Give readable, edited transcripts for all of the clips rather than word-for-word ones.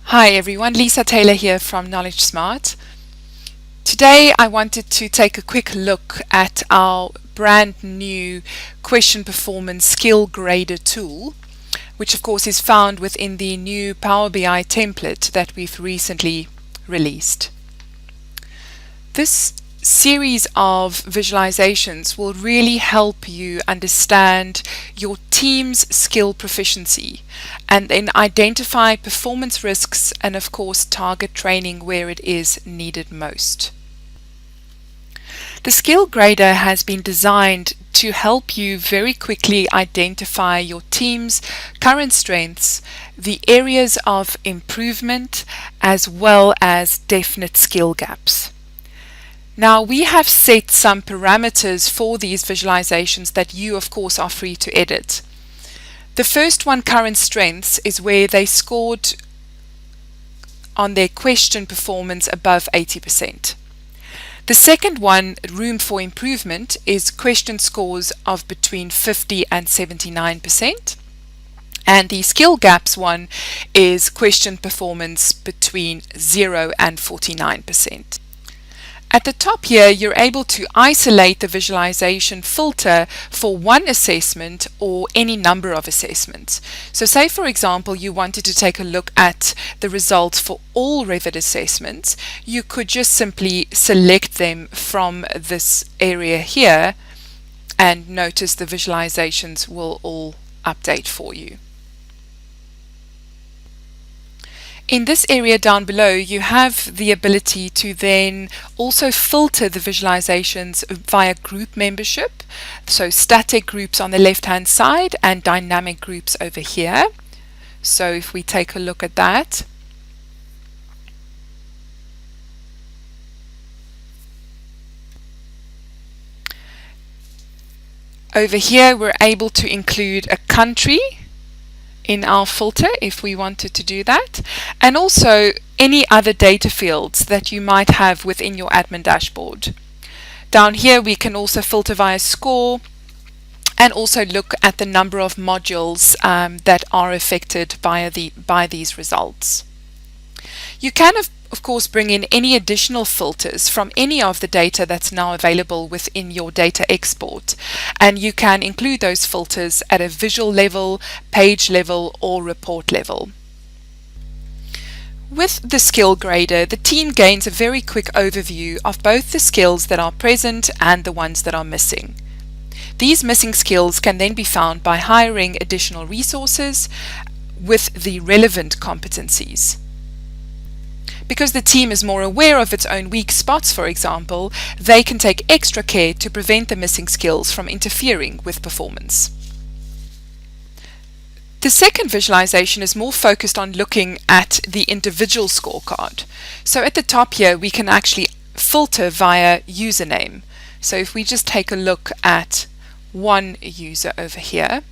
Hi everyone, Lisa Taylor here from KnowledgeSmart. Today I wanted to take a quick look at our brand new Question Performance Skill Grader Tool, which of course is found within the new Power BI template that we've recently released. This series of visualizations will really help you understand your team's skill proficiency and then identify performance risks and of course target training where it is needed most. The skill grader has been designed to help you very quickly identify your team's current strengths, the areas of improvement, as well as definite skill gaps. Now we have set some parameters for these visualizations that you of course are free to edit. The first one, current strengths, is where they scored on their question performance above 80%. The second one, room for improvement, is question scores of between 50 and 79%. And the skill gaps one is question performance between 0 and 49%. At the top here, you're able to isolate the visualization filter for one assessment or any number of assessments. So say, for example, you wanted to take a look at the results for all Revit assessments, you could just simply select them from this area here and notice the visualizations will all update for you. In this area down below, you have the ability to then also filter the visualizations via group membership. So static groups on the left-hand side and dynamic groups over here. So if we take a look at that, over here we're able to include a country in our filter if we wanted to do that, and also any other data fields that you might have within your admin dashboard. Down here we can also filter via score and also look at the number of modules that are affected by these results. You can of course bring in any additional filters from any of the data that's now available within your data export, and you can include those filters at a visual level, page level, or report level. With the skill grader, the team gains a very quick overview of both the skills that are present and the ones that are missing. These missing skills can then be found by hiring additional resources with the relevant competencies. Because the team is more aware of its own weak spots, for example, they can take extra care to prevent the missing skills from interfering with performance. The second visualization is more focused on looking at the individual scorecard. So at the top here, we can actually filter via username. So if we just take a look at one user over here,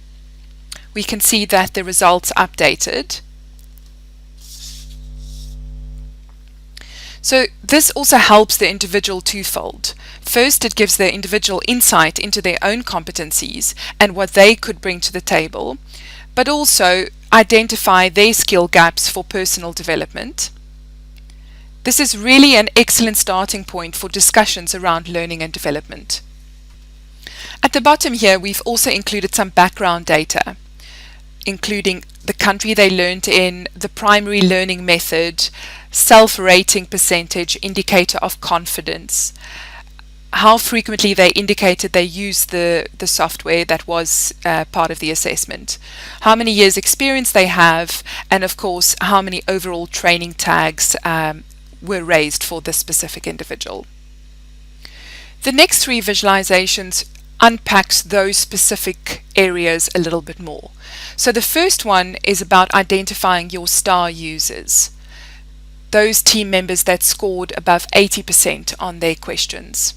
we can see that the results updated. So this also helps the individual twofold. First, it gives the individual insight into their own competencies and what they could bring to the table, but also identify their skill gaps for personal development. This is really an excellent starting point for discussions around learning and development. At the bottom here, we've also included some background data, including the country they learned in, the primary learning method, self-rating percentage, indicator of confidence, how frequently they indicated they used the software that was part of the assessment, how many years experience they have, and of course how many overall training tags were raised for this specific individual. The next three visualizations unpacks those specific areas a little bit more. So the first one is about identifying your star users, those team members that scored above 80% on their questions.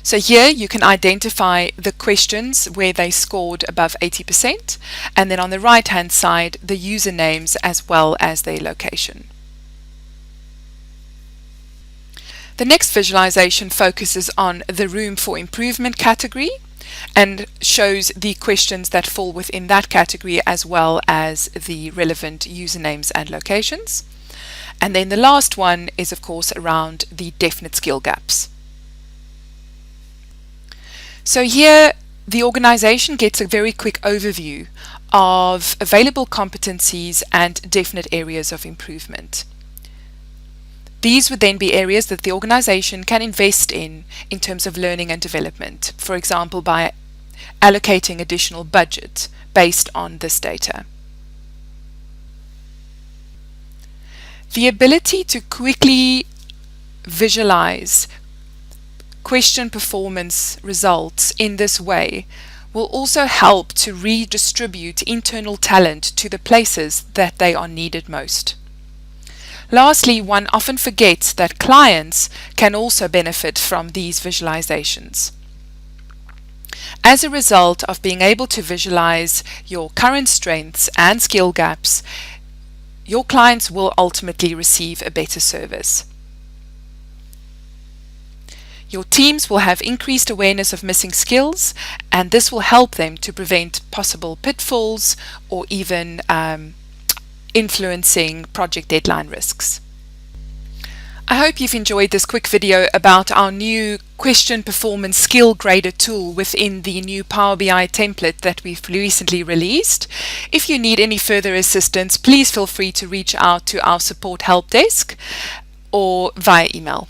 So here you can identify the questions where they scored above 80%, and then on the right hand side the usernames as well as their location. The next visualization focuses on the room for improvement category. and shows the questions that fall within that category as well as the relevant usernames and locations. And then the last one is of course around the definite skill gaps. So here the organization gets a very quick overview of available competencies and definite areas of improvement. These would then be areas that the organization can invest in terms of learning and development, for example by allocating additional budget based on this data. The ability to quickly visualize question performance results in this way will also help to redistribute internal talent to the places that they are needed most. Lastly, one often forgets that clients can also benefit from these visualizations. As a result of being able to visualize your current strengths and skill gaps, your clients will ultimately receive a better service. Your teams will have increased awareness of missing skills, and this will help them to prevent possible pitfalls or even influencing project deadline risks. I hope you've enjoyed this quick video about our new question performance skill grader tool within the new Power BI template that we've recently released. If you need any further assistance, please feel free to reach out to our support help desk or via email.